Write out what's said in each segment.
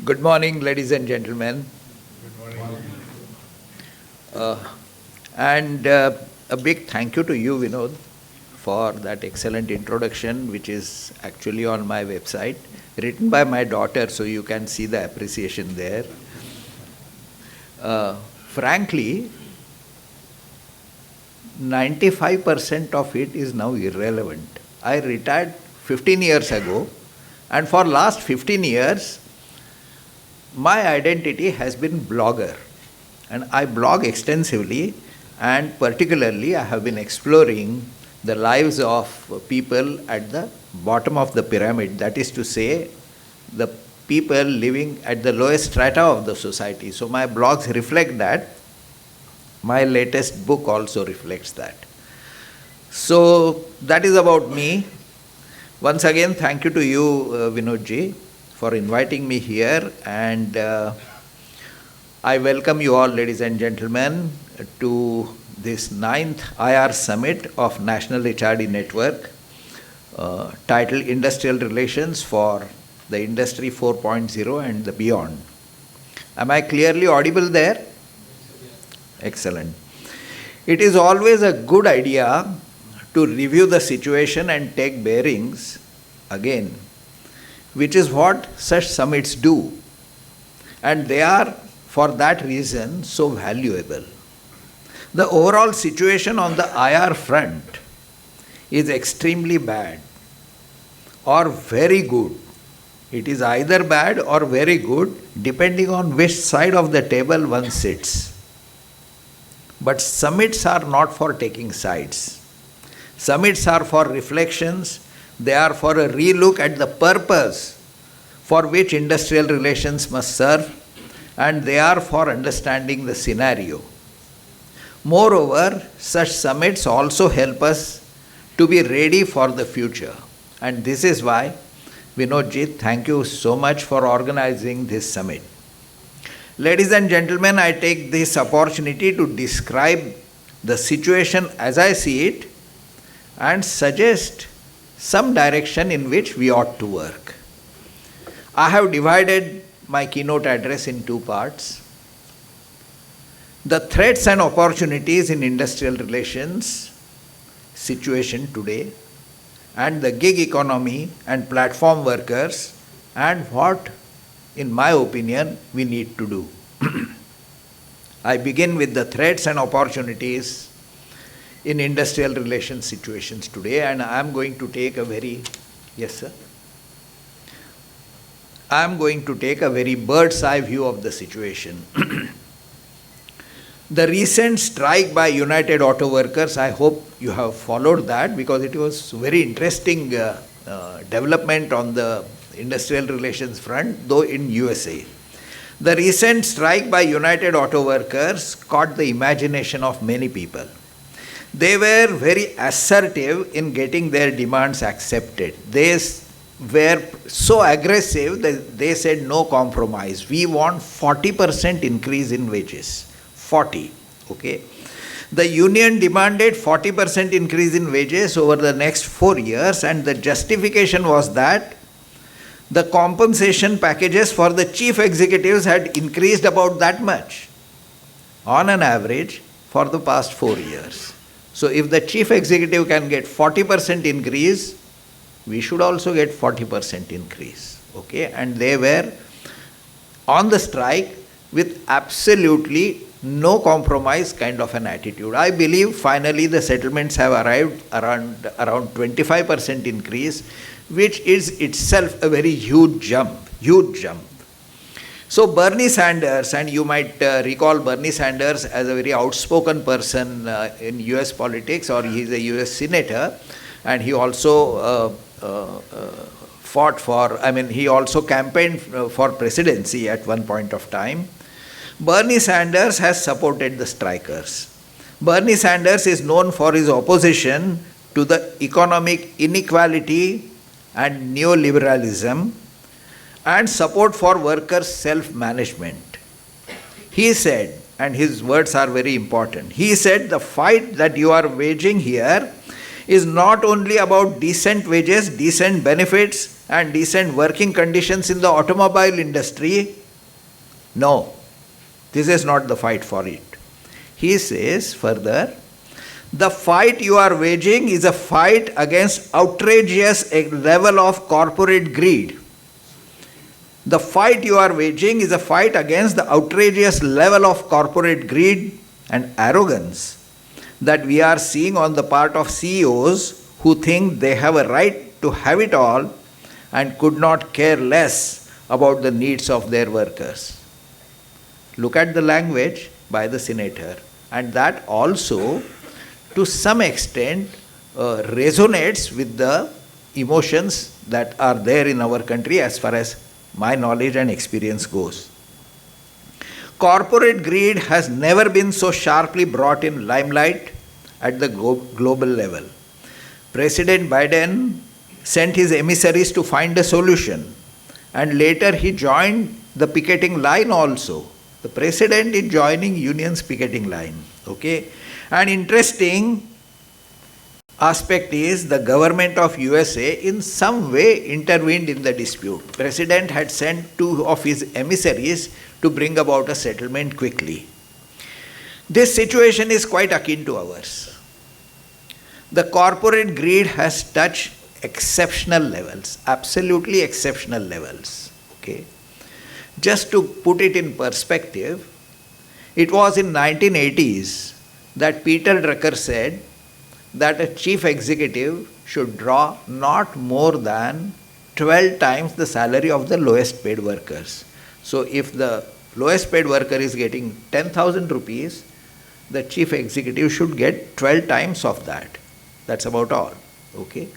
Good morning, ladies and gentlemen. Good morning. And a big thank you to you, Vinod, for that excellent introduction, which is actually on my website, written by my daughter, so you can see the appreciation there. Frankly, 95% of it is now irrelevant. I retired 15 years ago, and for last 15 years, my identity has been blogger, and I blog extensively, and particularly I have been exploring the lives of people at the bottom of the pyramid, that is to say, the people living at the lowest strata of the society. So my blogs reflect that. My latest book also reflects that. So that is about me. Once again, thank you to you, Vinodji, for inviting me here, and I welcome you all, ladies and gentlemen, to this 9th IR Summit of National HRD Network, titled Industrial Relations for the Industry 4.0 and the Beyond. Am I clearly audible there? Excellent. It is always a good idea to review the situation and take bearings again, which is what such summits do. And they are, for that reason, so valuable. The overall situation on the IR front is extremely bad or very good. It is either bad or very good, depending on which side of the table one sits. But summits are not for taking sides. Summits are for reflections. They are for a relook at the purpose for which industrial relations must serve, and they are for understanding the scenario. Moreover, such summits also help us to be ready for the future. And this is why, Vinodji, thank you so much for organizing this summit. Ladies and gentlemen, I take this opportunity to describe the situation as I see it and suggest some direction in which we ought to work. I have divided my keynote address in two parts. The threats and opportunities in industrial relations situation today, and the gig economy and platform workers, and what, in my opinion, we need to do. I begin with the threats and opportunities in industrial relations situations today, and I am going to take a very, yes sir, I am going to take a very bird's eye view of the situation. The recent strike by United Auto Workers, I hope you have followed that, because it was very interesting development on the industrial relations front, though in USA. The recent strike by United Auto Workers caught the imagination of many people. They were very assertive in getting their demands accepted. They were so aggressive that they said no compromise. We want 40% increase in wages. 40, okay. The union demanded 40% increase in wages over the next 4 years, and the justification was that the compensation packages for the chief executives had increased about that much on an average for the past 4 years. So if the chief executive can get 40% increase, we should also get 40% increase, okay. And they were on the strike with absolutely no compromise kind of an attitude. I believe finally the settlements have arrived around 25% increase, which is itself a very huge jump. So Bernie Sanders, and you might recall Bernie Sanders as a very outspoken person in US politics, or he is a US senator, and he also he also campaigned for presidency at one point of time. Bernie Sanders has supported the strikers. Bernie Sanders is known for his opposition to the economic inequality and neoliberalism, and support for workers' self-management. He said, and his words are very important, he said, the fight that you are waging here is not only about decent wages, decent benefits, and decent working conditions in the automobile industry? No, this is not the fight for it. He says further, the fight you are waging is a fight against outrageous level of corporate greed. The fight you are waging is a fight against the outrageous level of corporate greed and arrogance that we are seeing on the part of CEOs who think they have a right to have it all and could not care less about the needs of their workers. Look at the language by the senator, and that also to some extent resonates with the emotions that are there in our country as far as my knowledge and experience goes. Corporate greed has never been so sharply brought in limelight at the global level. President Biden sent his emissaries to find a solution, and later he joined the picketing line also. The president is joining union's picketing line. Okay? An interesting aspect is the government of USA in some way intervened in the dispute. President had sent 2 of his emissaries to bring about a settlement quickly. This situation is quite akin to ours. The corporate greed has touched exceptional levels, absolutely exceptional levels. Okay? Just to put it in perspective, it was in 1980s that Peter Drucker said that a chief executive should draw not more than 12 times the salary of the lowest paid workers. So if the lowest paid worker is getting 10,000 rupees, the chief executive should get 12 times of that. That's about all. Okay?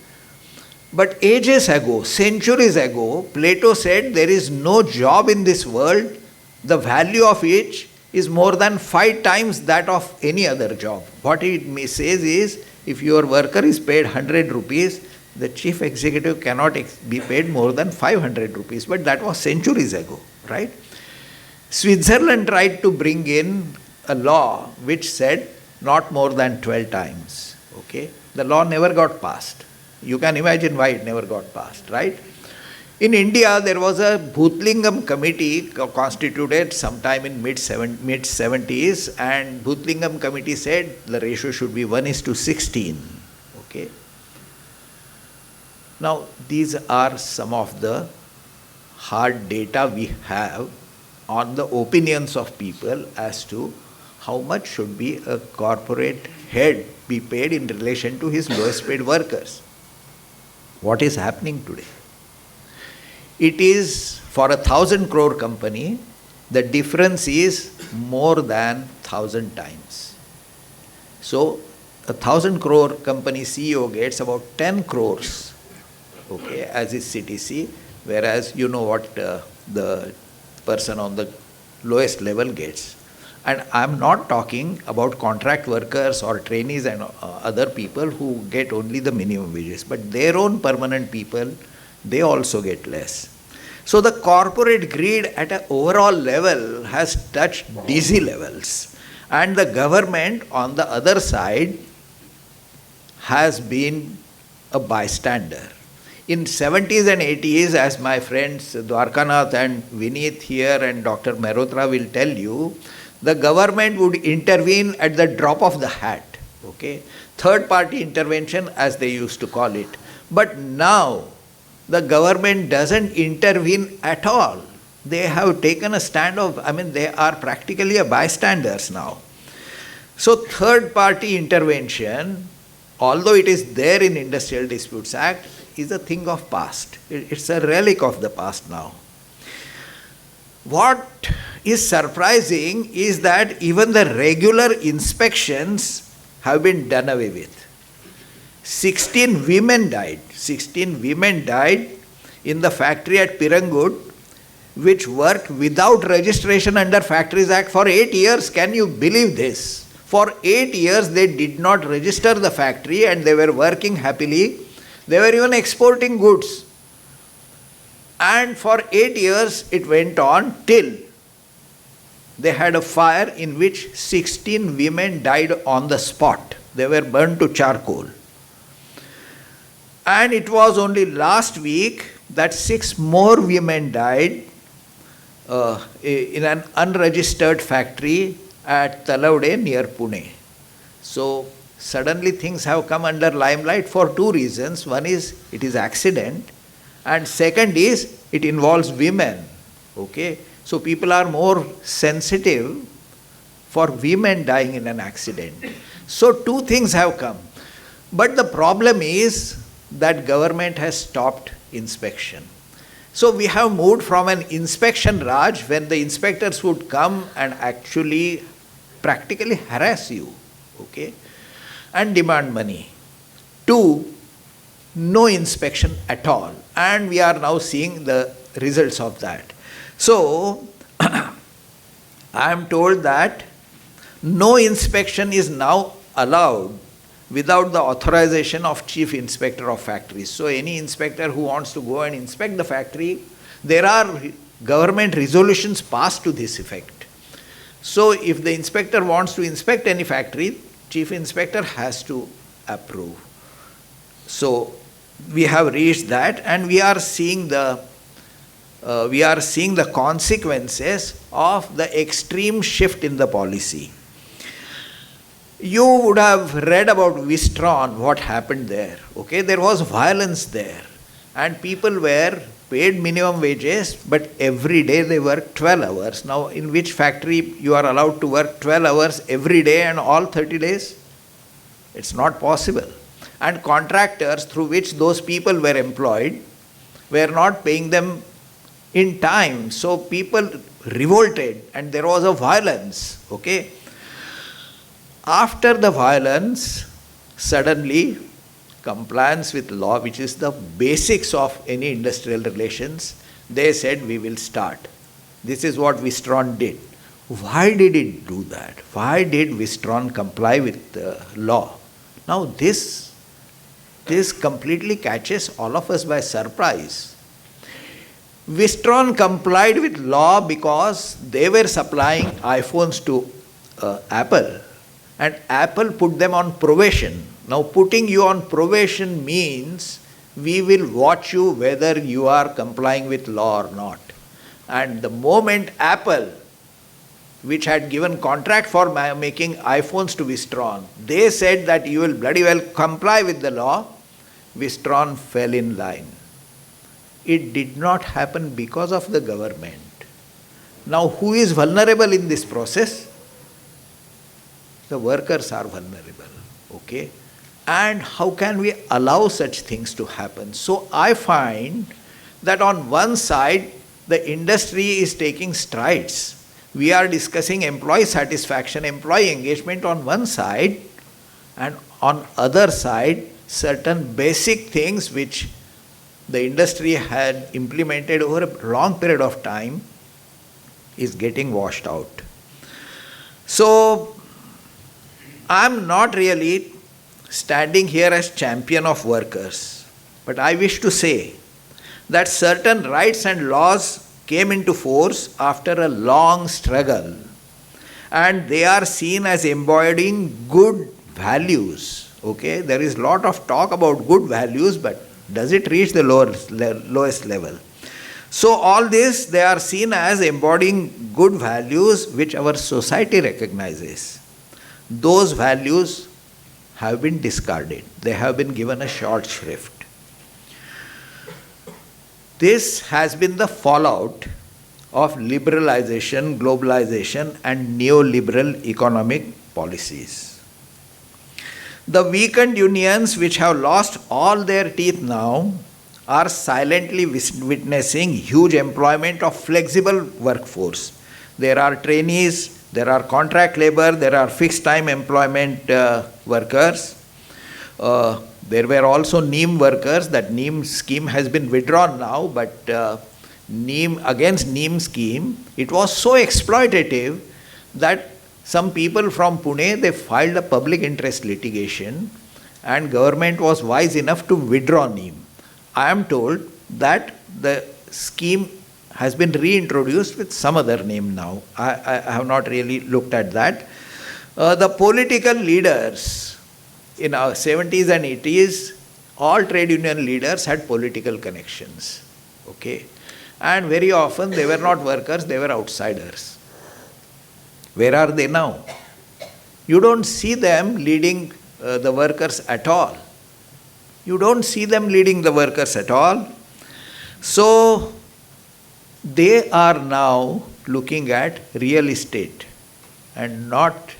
But ages ago, centuries ago, Plato said there is no job in this world, the value of which is more than 5 times that of any other job. What he says is, if your worker is paid 100 rupees, the chief executive cannot be paid more than 500 rupees. But that was centuries ago, right? Switzerland tried to bring in a law which said not more than 12 times. Okay? The law never got passed. You can imagine why it never got passed, right? In India, there was a Bhutlingam committee constituted sometime in mid-70s, and Bhutlingam committee said the ratio should be 1:16. Okay. Now, these are some of the hard data we have on the opinions of people as to how much should be a corporate head be paid in relation to his lowest paid workers. What is happening today? It is for 1,000 crore company, the difference is more than 1,000 times. So, 1,000 crore company CEO gets about 10 crores, okay, as his CTC, whereas you know what the person on the lowest level gets. And I am not talking about contract workers or trainees and other people who get only the minimum wages, but their own permanent people, they also get less. So the corporate greed at an overall level has touched dizzy levels, and the government on the other side has been a bystander. In 70s and 80s, as my friends Dwarkanath and Vineet here and Dr. Mehrotra will tell you, the government would intervene at the drop of the hat. Okay? Third party intervention, as they used to call it. But now, the government doesn't intervene at all. They have taken a stand of, they are practically a bystanders now. So third party intervention, although it is there in Industrial Disputes Act, is a thing of past. It's a relic of the past now. What is surprising is that even the regular inspections have been done away with. 16 women died. 16 women died in the factory at Pirangud, which worked without registration under Factories Act for 8 years. Can you believe this? For 8 years they did not register the factory and they were working happily. They were even exporting goods. And for 8 years it went on till they had a fire in which 16 women died on the spot. They were burned to charcoal. And it was only last week that 6 more women died in an unregistered factory at Talaude near Pune. So suddenly things have come under limelight for 2 reasons. One is it is accident, and second is it involves women. Okay, so people are more sensitive for women dying in an accident. So 2 things have come. But the problem is that government has stopped inspection. So we have moved from an inspection Raj, when the inspectors would come and actually practically harass you, okay, and demand money, to no inspection at all. And we are now seeing the results of that. So I am told that no inspection is now allowed without the authorization of Chief Inspector of Factories. So any inspector who wants to go and inspect the factory, there are government resolutions passed to this effect. So if the inspector wants to inspect any factory, Chief Inspector has to approve. So we have reached that, and we are seeing the consequences of the extreme shift in the policy. You would have read about Wistron, what happened there. Okay, there was violence there, and people were paid minimum wages, but every day they work 12 hours. Now, in which factory you are allowed to work 12 hours every day and all 30 days? It's not possible. And contractors through which those people were employed were not paying them in time. So people revolted, and there was a violence. Okay. After the violence, suddenly compliance with law, which is the basics of any industrial relations, they said we will start. This is what Wistron did. Why did it do that? Why did Wistron comply with the law? Now this completely catches all of us by surprise. Wistron complied with law because they were supplying iPhones to Apple, and Apple put them on probation. Now putting you on probation means we will watch you whether you are complying with law or not. And the moment Apple, which had given contract for making iPhones to Wistron, they said that you will bloody well comply with the law, Wistron fell in line. It did not happen because of the government. Now who is vulnerable in this process? The workers are vulnerable. Okay? And how can we allow such things to happen? So I find that on one side, the industry is taking strides. We are discussing employee satisfaction, employee engagement on one side, and on other side, certain basic things which the industry had implemented over a long period of time is getting washed out. So I'm not really standing here as champion of workers, but I wish to say that certain rights and laws came into force after a long struggle, and they are seen as embodying good values. Okay, there is a lot of talk about good values, but does it reach the lowest level? So all this, they are seen as embodying good values which our society recognizes. Those values have been discarded. They have been given a short shrift. This has been the fallout of liberalization, globalization, and neoliberal economic policies. The weakened unions, which have lost all their teeth now, are silently witnessing huge employment of flexible workforce. There are trainees, there are contract labor, there are fixed time employment workers. There were also NEEM workers. That NEEM scheme has been withdrawn now, but against NEEM scheme, it was so exploitative that some people from Pune, they filed a public interest litigation, and government was wise enough to withdraw NEEM. I am told that the scheme has been reintroduced with some other name now. I have not really looked at that. The political leaders in our 70s and 80s, all trade union leaders had political connections. Okay? And very often they were not workers, they were outsiders. Where are they now? You don't see them leading the workers at all. You don't see them leading the workers at all. So, they are now looking at real estate and not,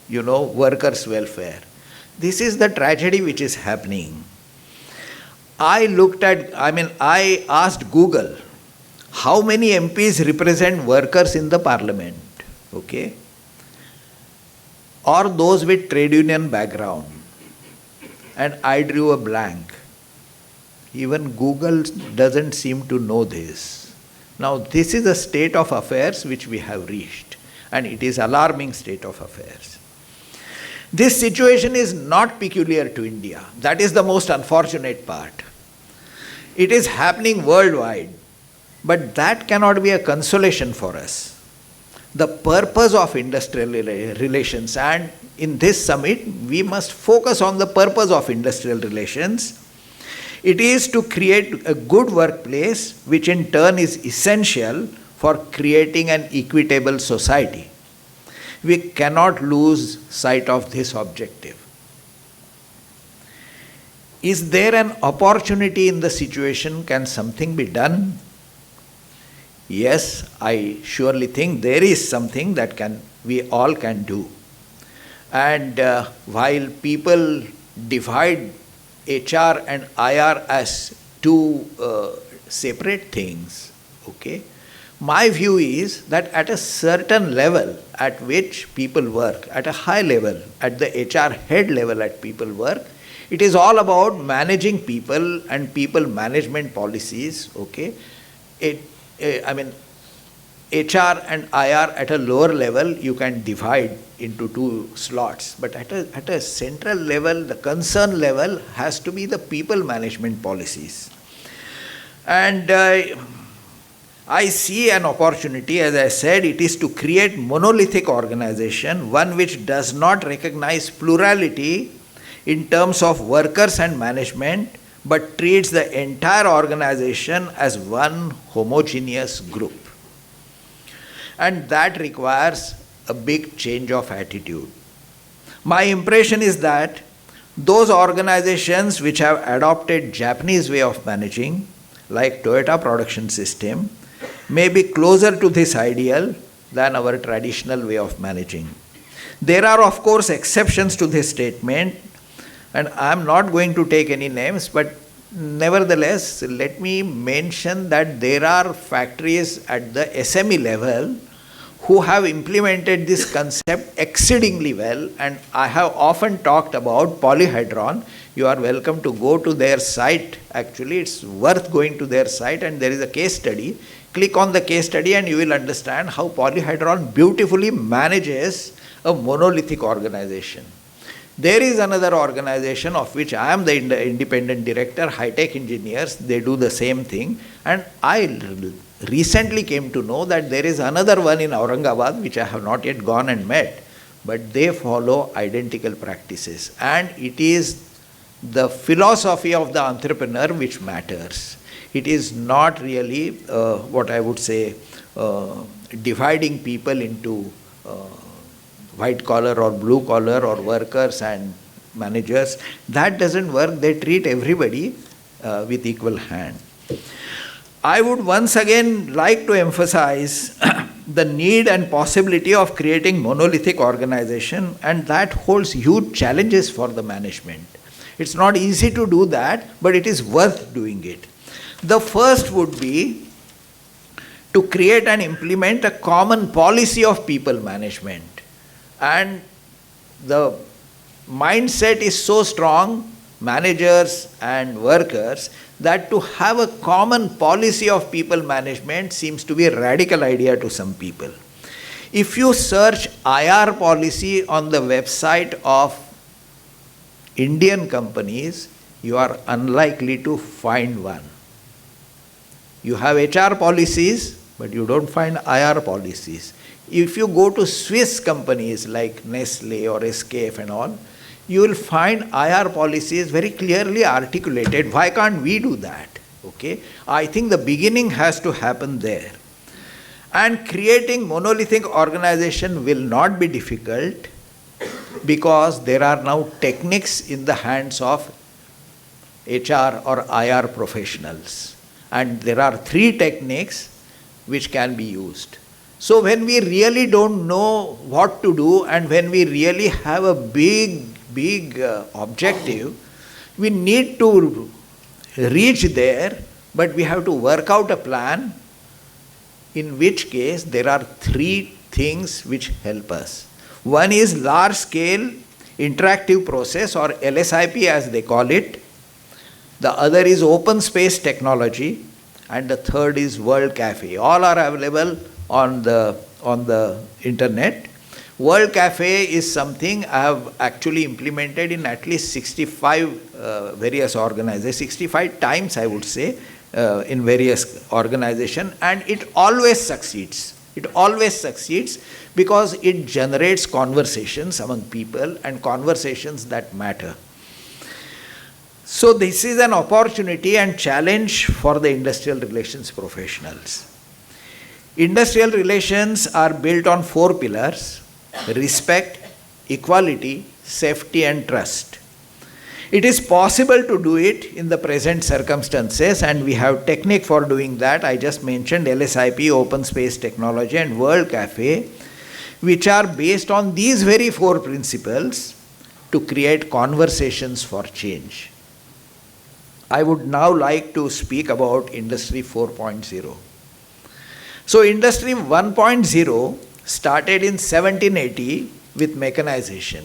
workers' welfare. This is the tragedy which is happening. I asked Google, how many MPs represent workers in the parliament? Okay? Or those with trade union background. And I drew a blank. Even Google doesn't seem to know this. Now, this is a state of affairs which we have reached, and it is alarming state of affairs. This situation is not peculiar to India. That is the most unfortunate part. It is happening worldwide, but that cannot be a consolation for us. The purpose of industrial relations, and in this summit, we must focus on the purpose of industrial relations. It is to create a good workplace, which in turn is essential for creating an equitable society. We cannot lose sight of this objective. Is there an opportunity in the situation? Can something be done? Yes, I surely think there is something that we all can do. And while people divide HR and IR as two separate things, okay, my view is that at a certain level at which people work, at a high level, at the HR head level at people work, it is all about managing people and people management policies, okay. HR and IR at a lower level, you can divide into two slots. But at a central level, the concern level has to be the people management policies. And I see an opportunity, as I said, it is to create monolithic organization, one which does not recognize plurality in terms of workers and management, but treats the entire organization as one homogeneous group. And that requires a big change of attitude. My impression is that those organizations which have adopted Japanese way of managing, like Toyota Production System, may be closer to this ideal than our traditional way of managing. There are, of course, exceptions to this statement, and I am not going to take any names, but nevertheless, let me mention that there are factories at the SME level who have implemented this concept exceedingly well, and I have often talked about Polyhedron. You are welcome to go to their site. Actually, it's worth going to their site, and there is a case study. Click on the case study and you will understand how Polyhedron beautifully manages a monolithic organization. There is another organization of which I am the independent director, High Tech Engineers. They do the same thing, and I recently came to know that there is another one in Aurangabad which I have not yet gone and met, but they follow identical practices, and it is the philosophy of the entrepreneur which matters. It is not really what I would say dividing people into white collar or blue collar or workers and managers. That doesn't work. They treat everybody with equal hand. I would once again like to emphasize the need and possibility of creating monolithic organization, and that holds huge challenges for the management. It's not easy to do that, but it is worth doing it. The first would be to create and implement a common policy of people management. And the mindset is so strong, managers and workers, that to have a common policy of people management seems to be a radical idea to some people. If you search IR policy on the website of Indian companies, you are unlikely to find one. You have HR policies, but you don't find IR policies. If you go to Swiss companies like Nestle or SKF and all, you will find IR policies very clearly articulated. Why can't we do that? Okay, I think the beginning has to happen there. And creating monolithic organization will not be difficult because there are now techniques in the hands of HR or IR professionals. And there are 3 techniques which can be used. So when we really don't know what to do and when we really have a big objective, we need to reach there, but we have to work out a plan, in which case there are 3 things which help us. One is large scale interactive process, or LSIP as they call it. The other is open space technology, and the third is World Cafe. All are available on the internet. World Cafe is something I have actually implemented in at least 65 various organizations, 65 times I would say, in various organizations, and it always succeeds. It always succeeds because it generates conversations among people and conversations that matter. So this is an opportunity and challenge for the industrial relations professionals. Industrial relations are built on 4 pillars: respect, equality, safety and trust. It is possible to do it in the present circumstances, and we have technique for doing that. I just mentioned LSIP, open space technology and World Cafe, which are based on these very 4 principles to create conversations for change. I would now like to speak about Industry 4.0. So Industry 1.0 started in 1780 with mechanization.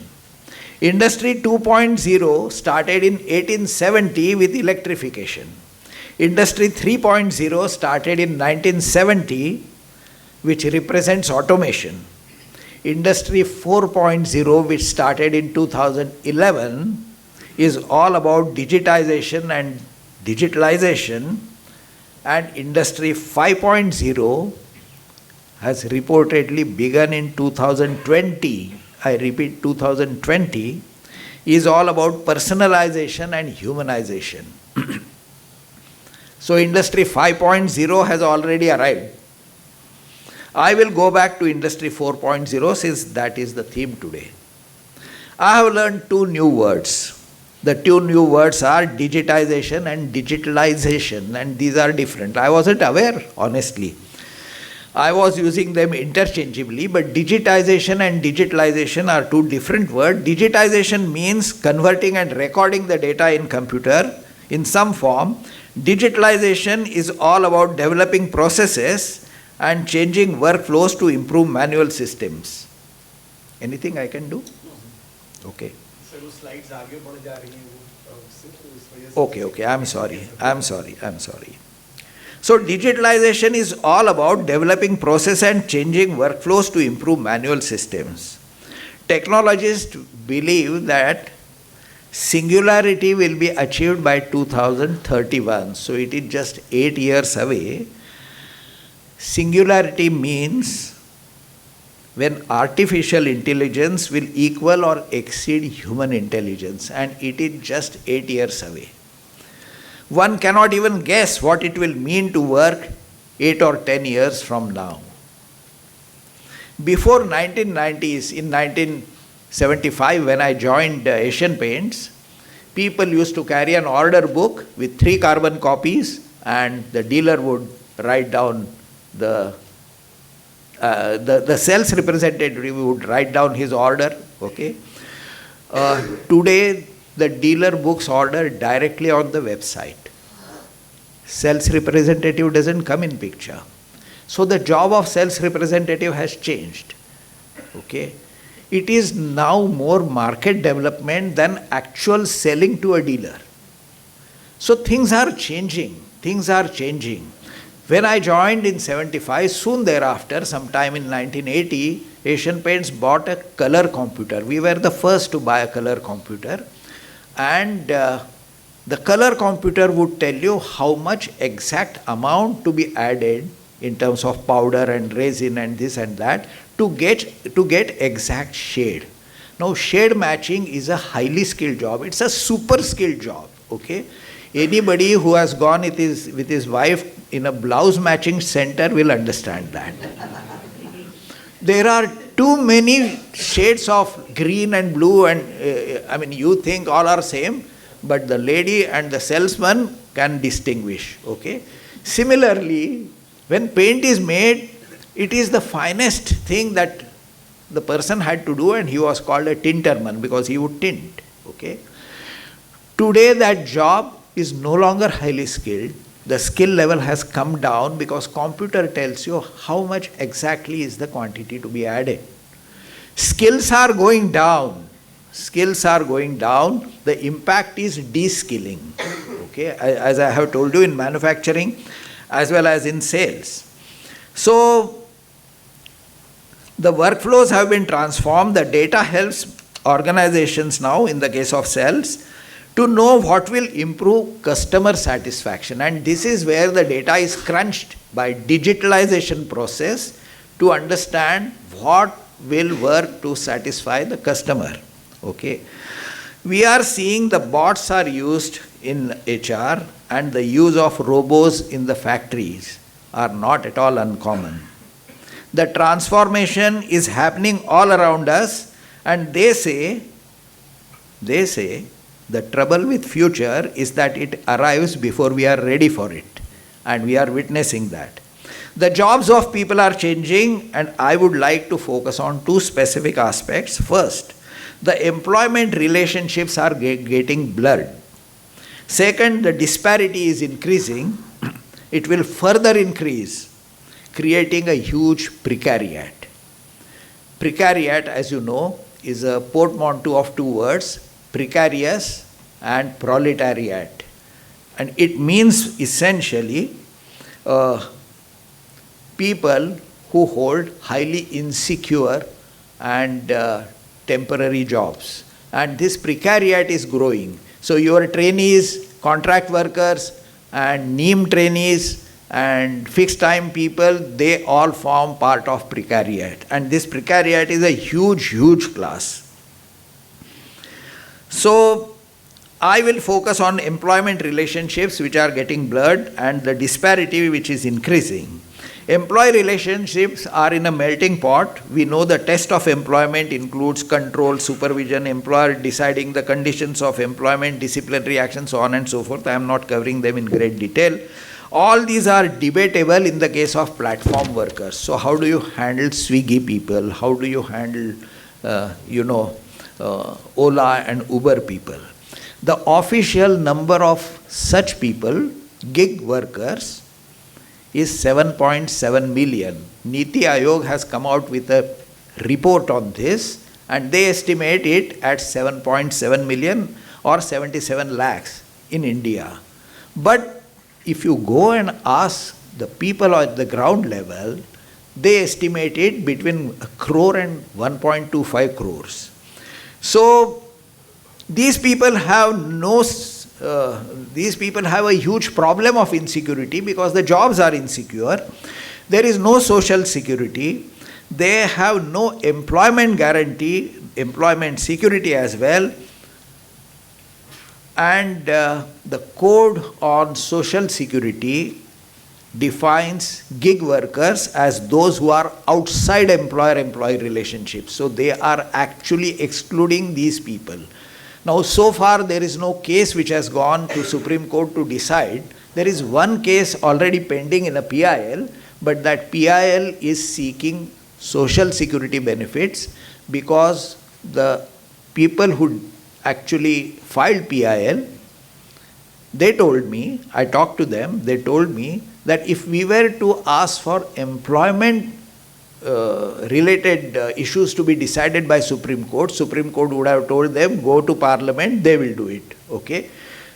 Industry 2.0 started in 1870 with electrification. Industry 3.0 started in 1970, which represents automation. Industry 4.0, which started in 2011, is all about digitization and digitalization. And Industry 5.0 has reportedly begun in 2020. I repeat, 2020 is all about personalization and humanization. So Industry 5.0 has already arrived. I will go back to Industry 4.0 since that is the theme today. I have learned 2 new words. The 2 new words are digitization and digitalization, and these are different. I wasn't aware, honestly. I was using them interchangeably, but digitization and digitalization are 2 different words. Digitization means converting and recording the data in computer in some form. Digitalization is all about developing processes and changing workflows to improve manual systems. Anything I can do? Okay. Okay, I'm sorry. So digitalization is all about developing process and changing workflows to improve manual systems. Technologists believe that singularity will be achieved by 2031. So it is just 8 years away. Singularity means when artificial intelligence will equal or exceed human intelligence, and it is just 8 years away. One cannot even guess what it will mean to work 8 or 10 years from now. Before 1990s, in 1975 when I joined Asian Paints, people used to carry an order book with 3 carbon copies, and the dealer would write down the sales representative would write down his order. Okay. Today the dealer books order directly on the website. Sales representative doesn't come in picture. So the job of sales representative has changed. Okay. It is now more market development than actual selling to a dealer. So things are changing. When I joined in 75, soon thereafter, sometime in 1980, Asian Paints bought a color computer. We were the first to buy a color computer, and the color computer would tell you how much exact amount to be added in terms of powder and resin and this and that to get exact shade. Now shade matching is a highly skilled job. It's a super skilled job. Okay, Anybody who has gone with his wife in a blouse matching center will understand that. There are too many shades of green and blue, and you think all are same, but the lady and the salesman can distinguish. Okay. Similarly, when paint is made, it is the finest thing that the person had to do, and he was called a tinterman because he would tint. Okay. Today that job is no longer highly skilled. The skill level has come down because computer tells you how much exactly is the quantity to be added. Skills are going down. Skills are going down. The impact is de-skilling. Okay, as I have told you, in manufacturing as well as in sales. So the workflows have been transformed. The data helps organizations now, in the case of sales, to know what will improve customer satisfaction. And this is where the data is crunched by digitalization process to understand what will work to satisfy the customer. Okay. We are seeing the bots are used in HR, and the use of robots in the factories are not at all uncommon. The transformation is happening all around us, and they say the trouble with future is that it arrives before we are ready for it, and we are witnessing that. The jobs of people are changing, and I would like to focus on two specific aspects. First, the employment relationships are getting blurred. Second, the disparity is increasing. It will further increase, creating a huge precariat. Precariat, as you know, is a portmanteau of two words, precarious and proletariat. And it means essentially people who hold highly insecure and temporary jobs. And this precariat is growing. So your trainees, contract workers, and NEEM trainees, and fixed time people, they all form part of precariat. And this precariat is a huge, huge class. So I will focus on employment relationships which are getting blurred and the disparity which is increasing. Employee relationships are in a melting pot. We know the test of employment includes control, supervision, employer deciding the conditions of employment, disciplinary action, so on and so forth. I am not covering them in great detail. All these are debatable in the case of platform workers. So how do you handle Swiggy people? How do you handle, Ola and Uber people? The official number of such people, gig workers, is 7.7 million. Niti Aayog has come out with a report on this, and they estimate it at 7.7 million or 77 lakhs in India. But if you go and ask the people at the ground level, they estimate it between 1 crore and 1.25 crores. So these people have a huge problem of insecurity because the jobs are insecure. There is no social security. They have no employment guarantee, employment security as well. And the code on social security defines gig workers as those who are outside employer-employee relationships. So they are actually excluding these people. Now, so far there is no case which has gone to Supreme Court to decide. There is one case already pending in a PIL, but that PIL is seeking social security benefits because the people who actually filed PIL, they told me, I talked to them, they told me that if we were to ask for employment related issues to be decided by Supreme Court would have told them, go to Parliament, they will do it. Okay.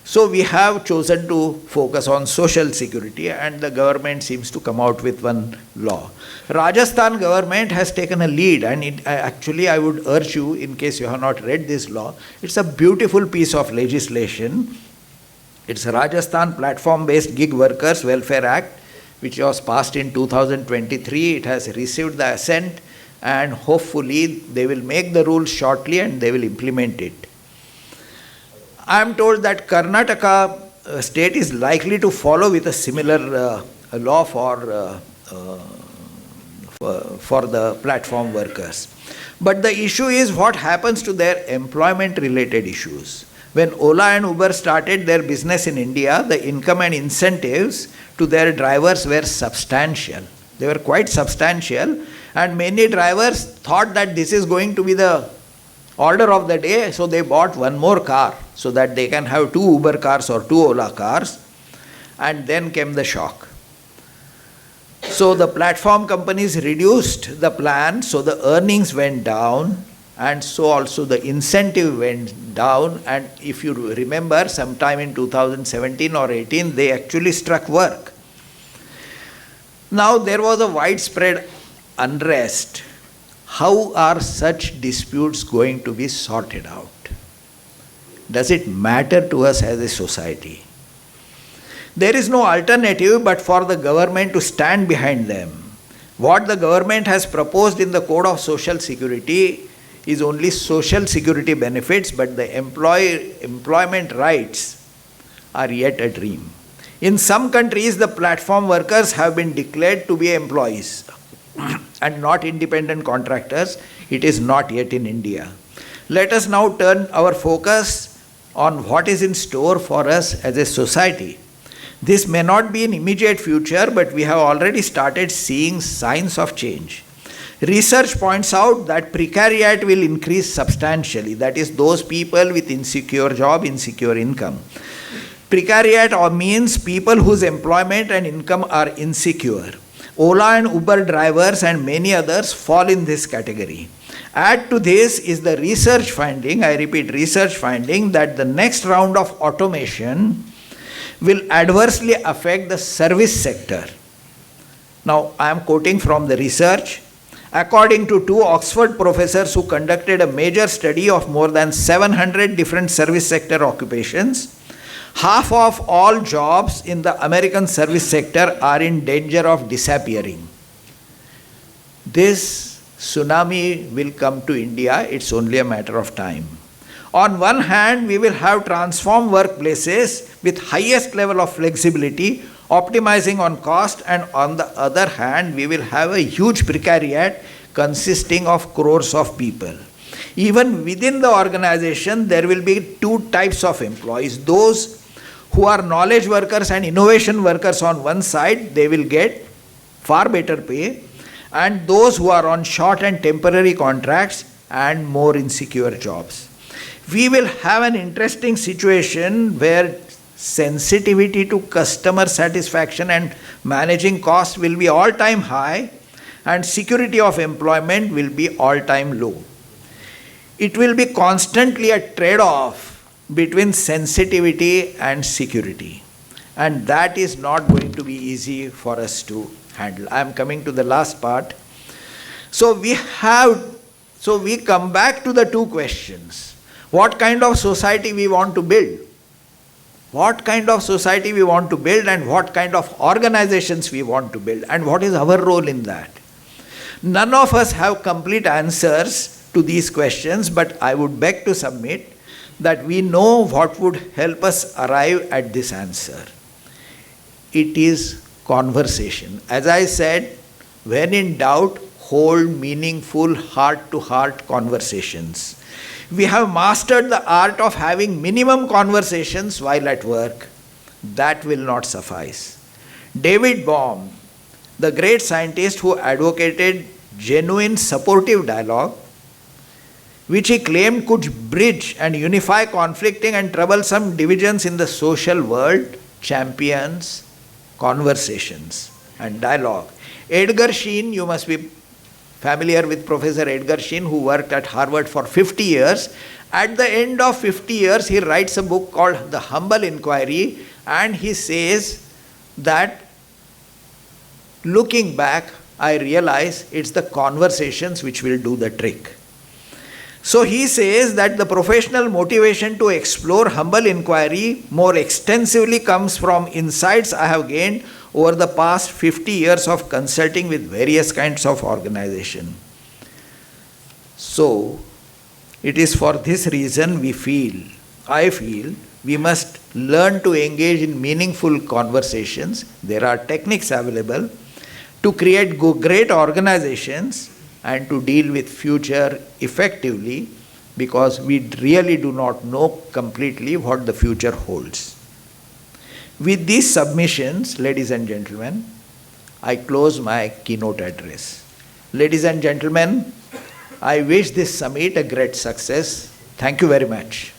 So we have chosen to focus on social security, and the government seems to come out with one law. Rajasthan government has taken a lead, and I would urge you, in case you have not read this law, it's a beautiful piece of legislation. It's a Rajasthan Platform-Based Gig Workers Welfare Act, which was passed in 2023. It has received the assent, and hopefully they will make the rules shortly and they will implement it. I am told that Karnataka state is likely to follow with a similar law for the platform workers. But the issue is what happens to their employment related issues. When Ola and Uber started their business in India, the income and incentives to their drivers were substantial. They were quite substantial, and many drivers thought that this is going to be the order of the day, so they bought one more car so that they can have 2 Uber cars or 2 Ola cars, and then came the shock. So the platform companies reduced the plan, so the earnings went down, and so also the incentive went down. And if you remember, sometime in 2017 or 18, they actually struck work. Now there was a widespread unrest. How are such disputes going to be sorted out? Does it matter to us as a society? There is no alternative but for the government to stand behind them. What the government has proposed in the Code of Social Security is only social security benefits, but the employment rights are yet a dream. In some countries, the platform workers have been declared to be employees and not independent contractors. It is not yet in India. Let us now turn our focus on what is in store for us as a society. This may not be in immediate future, but we have already started seeing signs of change. Research points out that precariat will increase substantially. That is, those people with insecure job, insecure income. Precariat means people whose employment and income are insecure. Ola and Uber drivers and many others fall in this category. Add to this is the research finding, I repeat, research finding that the next round of automation will adversely affect the service sector. Now, I am quoting from the research. According to 2 Oxford professors who conducted a major study of more than 700 different service sector occupations, half of all jobs in the American service sector are in danger of disappearing. This tsunami will come to India, it's only a matter of time. On one hand, we will have transformed workplaces with highest level of flexibility, optimizing on cost, and on the other hand, we will have a huge precariat consisting of crores of people. Even within the organization, there will be 2 types of employees. Those who are knowledge workers and innovation workers on one side, they will get far better pay, and those who are on short and temporary contracts and more insecure jobs. We will have an interesting situation where sensitivity to customer satisfaction and managing costs will be all-time high, and security of employment will be all-time low. It will be constantly a trade-off between sensitivity and security, and that is not going to be easy for us to handle. I am coming to the last part. So we come back to the 2 questions. What kind of society we want to build? What kind of society we want to build, and what kind of organizations we want to build, and what is our role in that? None of us have complete answers to these questions, but I would beg to submit that we know what would help us arrive at this answer. It is conversation. As I said, when in doubt, hold meaningful heart-to-heart conversations. We have mastered the art of having minimum conversations while at work. That will not suffice. David Bohm, the great scientist who advocated genuine supportive dialogue, which he claimed could bridge and unify conflicting and troublesome divisions in the social world, champions conversations and dialogue. Edgar Sheen, you must be familiar with Professor Edgar Sheen, who worked at Harvard for 50 years. At the end of 50 years, he writes a book called The Humble Inquiry, and he says that looking back, I realize it's the conversations which will do the trick. So he says that the professional motivation to explore humble inquiry more extensively comes from insights I have gained over the past 50 years of consulting with various kinds of organization. So, it is for this reason I feel, we must learn to engage in meaningful conversations. There are techniques available to create great organizations and to deal with future effectively, because we really do not know completely what the future holds. With these submissions, ladies and gentlemen, I close my keynote address. Ladies and gentlemen, I wish this summit a great success. Thank you very much.